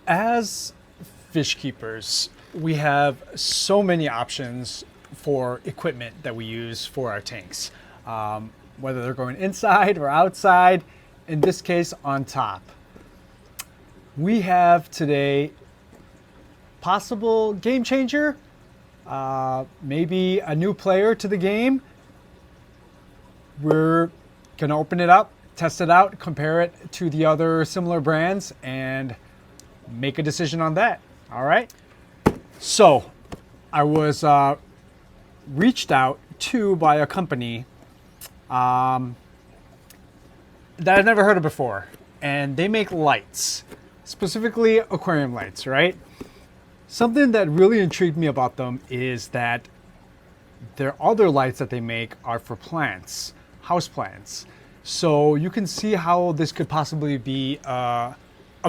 As fish keepers, we have so many options for equipment that we use for our tanks, whether they're going inside or outside, in this case on top. We have today possible game changer, maybe a new player to the game. We're gonna open it up, test it out, compare it to the other similar brands, and make a decision on that. All right. So I was reached out to by a company that I've never heard of before, and they make lights, specifically aquarium lights, right? Something that really intrigued me about them is that their other lights that they make are for plants, house plants. So you can see how this could possibly be a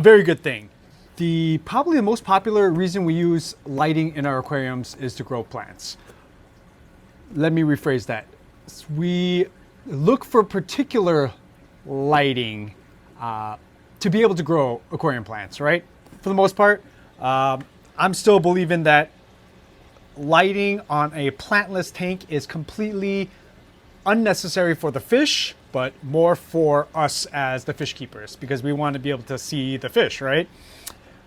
very good thing. Probably the most popular reason we use lighting in our aquariums is to grow plants. Let me rephrase that. We look for particular lighting to be able to grow aquarium plants, right? For the most part, I'm still believing that lighting on a plantless tank is completely unnecessary for the fish, but more for us as the fish keepers, because we want to be able to see the fish, right?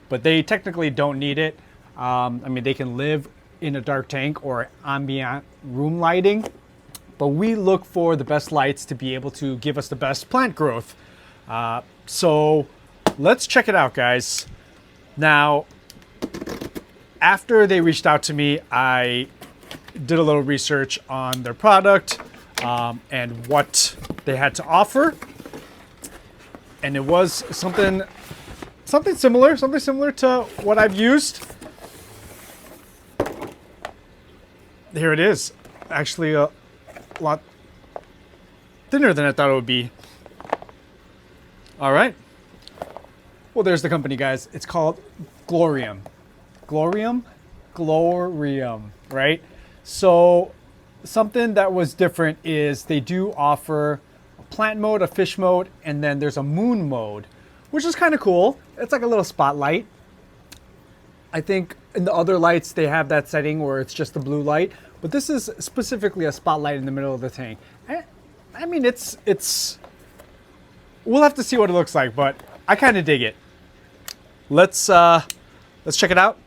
But they technically don't need it. I mean, they can live in a dark tank or ambient room lighting, but we look for the best lights to be able to give us the best plant growth. So let's check it out, guys. Now, after they reached out to me, I did a little research on their product and what they had to offer. And it was something similar to what I've used. Here it is. Actually, a lot thinner than I thought it would be. All right. Well, there's the company, guys. It's called Glowrium. Glowrium, right? So something that was different is they do offer a plant mode, a fish mode, and then there's a moon mode, which is kind of cool. It's like a little spotlight. I think in the other lights they have that setting where it's just the blue light, but this is specifically a spotlight in the middle of the tank. I mean, it's we'll have to see what it looks like, but I kind of dig it. Let's check it out.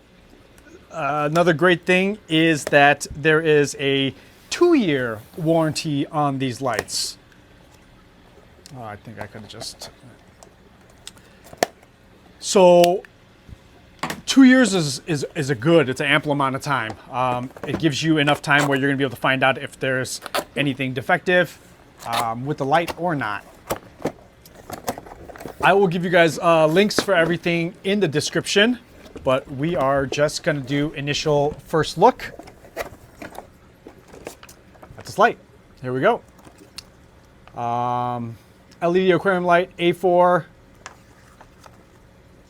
Another great thing is that there is a 2-year warranty on these lights. Oh, I think I could have just... So 2 years is a good, it's an ample amount of time. It gives you enough time where you're gonna be able to find out if there's anything defective with the light or not. I will give you guys links for everything in the description, but we are just gonna do initial first look at this light. Here we go. LED aquarium light, A4,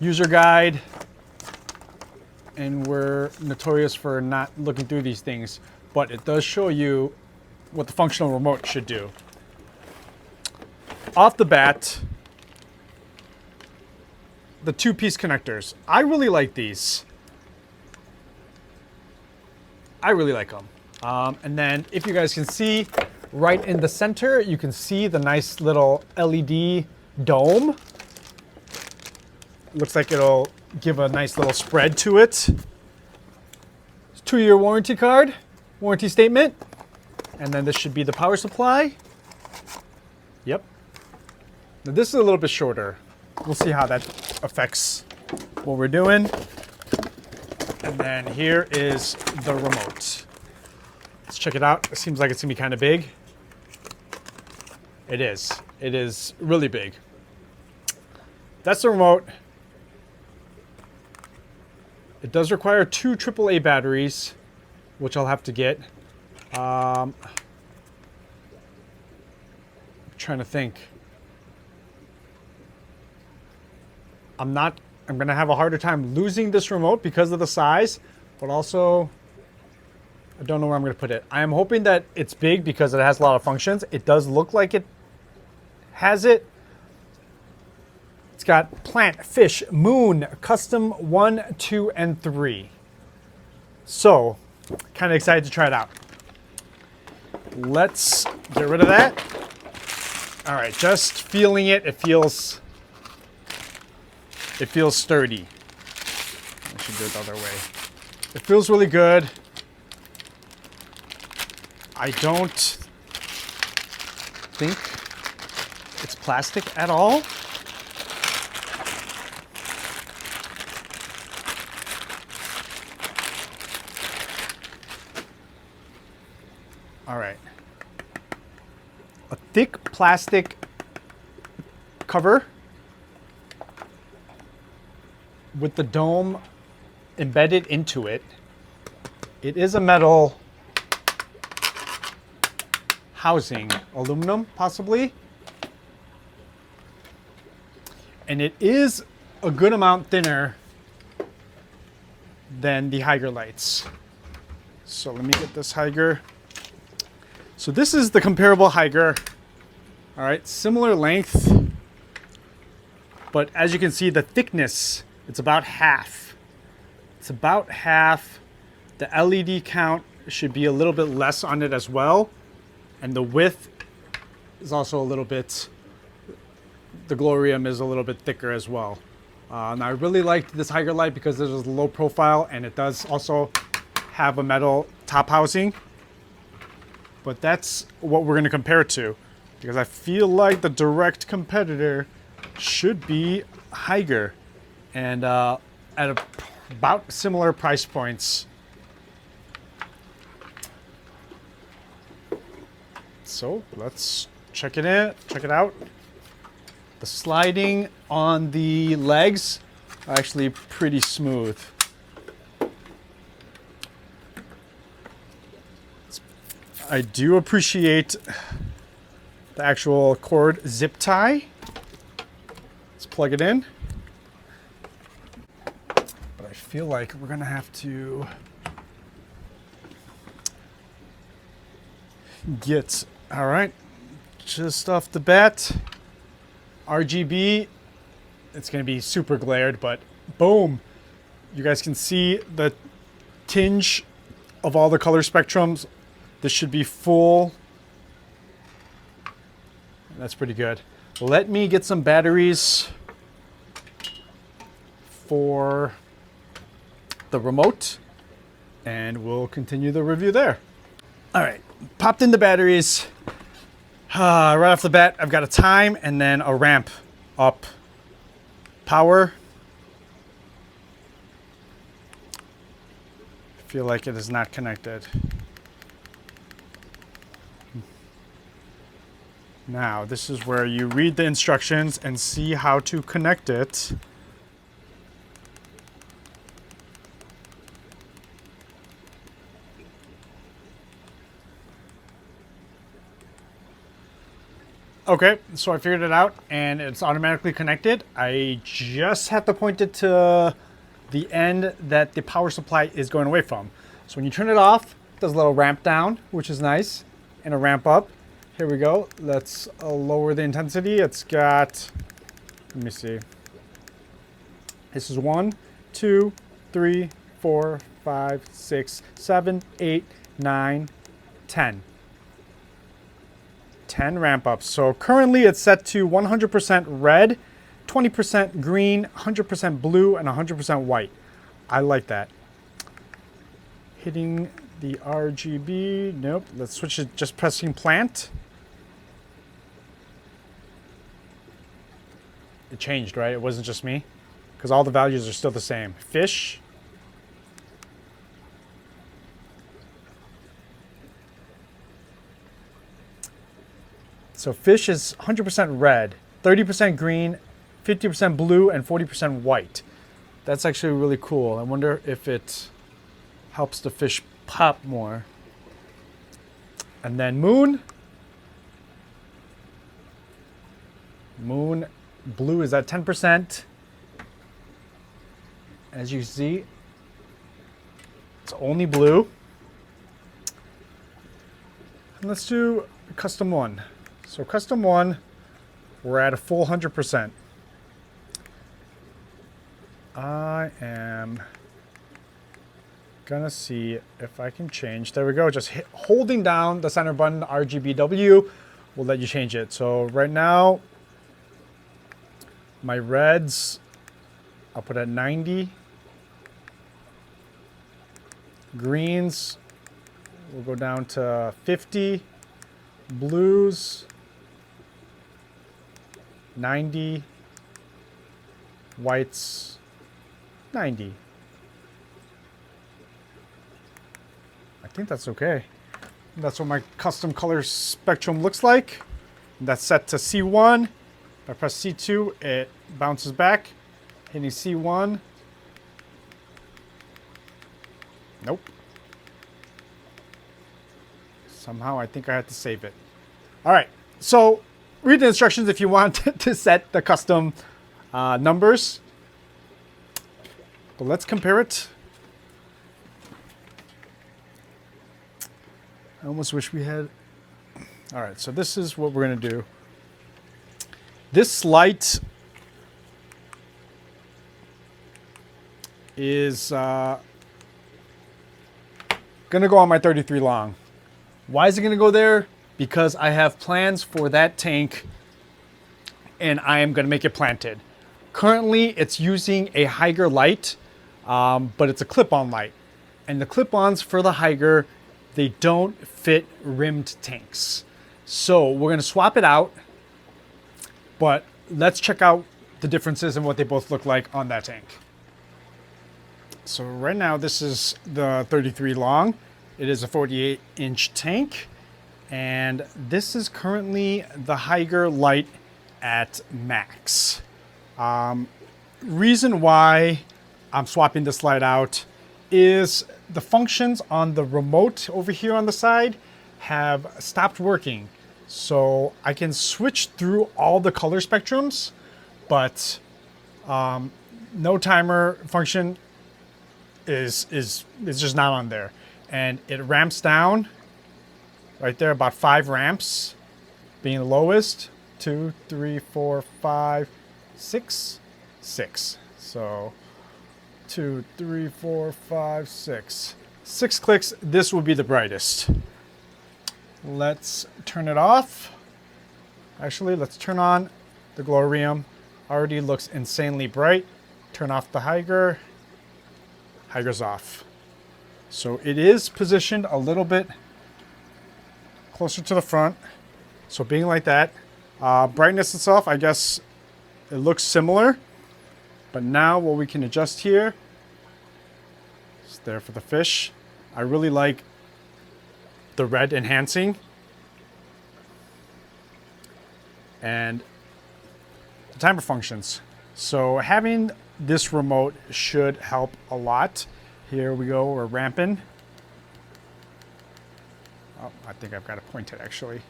user guide, and we're notorious for not looking through these things, but it does show you what the functional remote should do. Off the bat, the 2-piece connectors. I really like these. I really like them. And then if you guys can see, right in the center, you can see the nice little LED dome. Looks like it'll give a nice little spread to it. 2-year warranty card, warranty statement. And then this should be the power supply. Yep. Now this is a little bit shorter. We'll see how that affects what we're doing. And then here is the remote. Let's check it out. It seems like it's gonna be kind of big. It is. It is really big. That's the remote. It does require 2 AAA batteries, which I'll have to get. I'm trying to think. I'm going to have a harder time losing this remote because of the size, but also I don't know where I'm going to put it. I am hoping that it's big because it has a lot of functions. It does look like it has it. It's got plant, fish, moon, custom 1, 2, and 3. So, kind of excited to try it out. Let's get rid of that. All right, just feeling it. It feels sturdy. I should do it the other way. It feels really good. I don't think it's plastic at all. All right. A thick plastic cover with the dome embedded into it. It is a metal housing, aluminum possibly. And it is a good amount thinner than the Hygger lights. So let me get this Hygger. So this is the comparable Hygger. All right, similar length, but as you can see, the thickness, it's about half. It's about half. The LED count should be a little bit less on it as well. And the width is also a little bit, the Glowrium is a little bit thicker as well. And I really liked this Hygger light because it was low profile and it does also have a metal top housing. But that's what we're going to compare it to, because I feel like the direct competitor should be Hygger, and at about similar price points. So let's check it out. The sliding on the legs are actually pretty smooth. I do appreciate the actual cord zip tie. Let's plug it in. But I feel like we're gonna have to get, all right, just off the bat, RGB, it's gonna be super glared, but boom, you guys can see the tinge of all the color spectrums. This should be full. That's pretty good. Let me get some batteries for the remote and we'll continue the review there. All right, popped in the batteries. Right off the bat, I've got a time and then a ramp up. Power. I feel like it is not connected. Now, this is where you read the instructions and see how to connect it. Okay, so I figured it out and it's automatically connected. I just have to point it to the end that the power supply is going away from. So when you turn it off, it does a little ramp down, which is nice, and a ramp up. Here we go. Let's lower the intensity. It's got, let me see. This is 1, 2, 3, 4, 5, 6, 7, 8, 9, 10. 10 ramp ups. So currently it's set to 100% red, 20% green, 100% blue, and 100% white. I like that. Hitting the RGB. Nope. Let's switch it. Just pressing plant. It changed, right? It wasn't just me, because all the values are still the same. Fish. So fish is 100% red, 30% green, 50% blue, and 40% white. That's actually really cool. I wonder if it helps the fish pop more. And then moon. Moon blue is at 10%. As you see, it's only blue. And let's do custom 1. So custom 1, we're at a full 100%. I am gonna see if I can change. There we go. Just holding down the center button, RGBW, will let you change it. So right now, my reds, I'll put at 90. Greens, we'll go down to 50. Blues, 90. Whites, 90. I think that's okay. That's what my custom color spectrum looks like. That's set to C1. If I press C2, it bounces back. Hitting C1. Nope. Somehow I think I had to save it. All right, so read the instructions if you want to set the custom numbers. But let's compare it. I almost wish we had. All right, so this is what we're gonna do. This light is gonna go on my 33 long. Why is it gonna go there? Because I have plans for that tank and I am gonna make it planted. Currently, it's using a Haiger light, but it's a clip-on light. And the clip-ons for the Haiger, they don't fit rimmed tanks. So we're gonna swap it out, but let's check out the differences and what they both look like on that tank. So right now, this is the 33 long. It is a 48-inch tank. And this is currently the Haiger light at max. Reason why I'm swapping this light out is the functions on the remote over here on the side have stopped working. So I can switch through all the color spectrums, but no timer function is just not on there. And it ramps down right there, about 5 ramps being the lowest. 2, 3, 4, 5, 6, 6. So 2, 3, 4, 5, 6. 6 clicks, this will be the brightest. Let's turn it off. Actually, let's turn on the Glowrium. Already looks insanely bright. Turn off the Haiger. Haiger's off. So it is positioned a little bit closer to the front. So being like that, brightness itself, I guess it looks similar. But now what we can adjust here is there for the fish. I really like the red enhancing. And the timer functions. So having this remote should help a lot. Here we go, we're ramping. Oh, I think I've got to point it actually.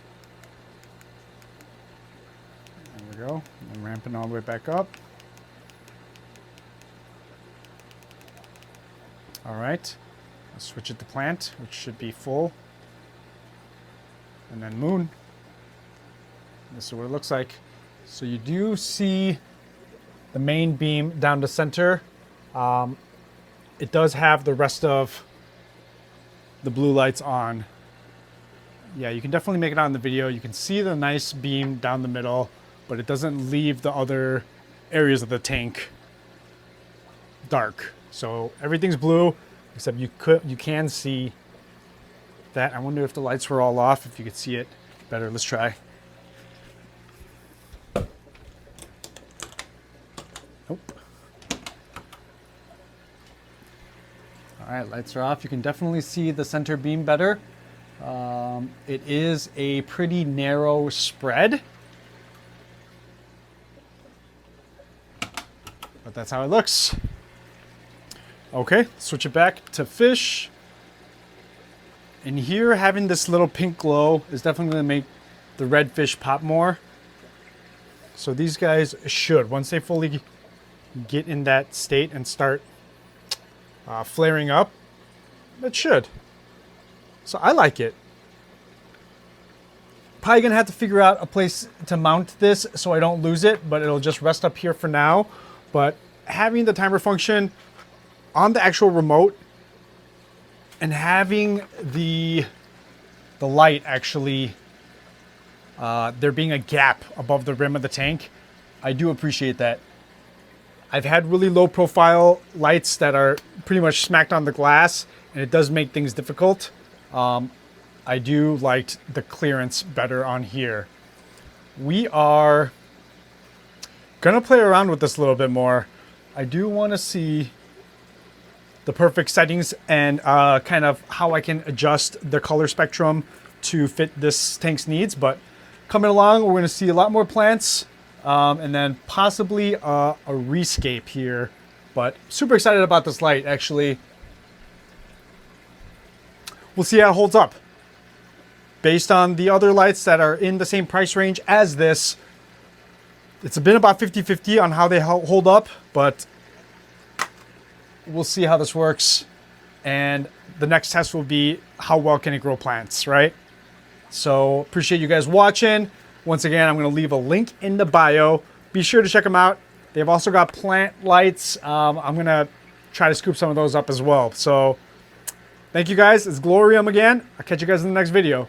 There we go. I'm ramping all the way back up. All right, let's switch it to plant, which should be full. And then moon. This is what it looks like. So you do see the main beam down the center. It does have the rest of the blue lights on. Yeah, you can definitely make it out in the video. You can see the nice beam down the middle, but it doesn't leave the other areas of the tank dark. So everything's blue, except you can see that. I wonder if the lights were all off, if you could see it better. Let's try. Nope. All right, lights are off. You can definitely see the center beam better. It is a pretty narrow spread, but that's how it looks. Okay, switch it back to fish. And here, having this little pink glow is definitely going to make the red fish pop more. So these guys should, once they fully get in that state and start flaring up, it should. So I like it. Probably gonna have to figure out a place to mount this so I don't lose it, but it'll just rest up here for now. But having the timer function on the actual remote and having the light actually, there being a gap above the rim of the tank, I do appreciate that. I've had really low profile lights that are pretty much smacked on the glass, and it does make things difficult. I do like the clearance better on here. We are gonna play around with this a little bit more. I do want to see the perfect settings and kind of how I can adjust the color spectrum to fit this tank's needs. But coming along, we're going to see a lot more plants and then possibly a rescape here. But super excited about this light, actually. We'll see how it holds up. Based on the other lights that are in the same price range as this, it's been about 50-50 on how they hold up, but we'll see how this works. And the next test will be how well can it grow plants, right? So appreciate you guys watching. Once again, I'm going to leave a link in the bio. Be sure to check them out. They've also got plant lights. I'm going to try to scoop some of those up as well. So thank you guys. It's Glowrium again. I'll catch you guys in the next video.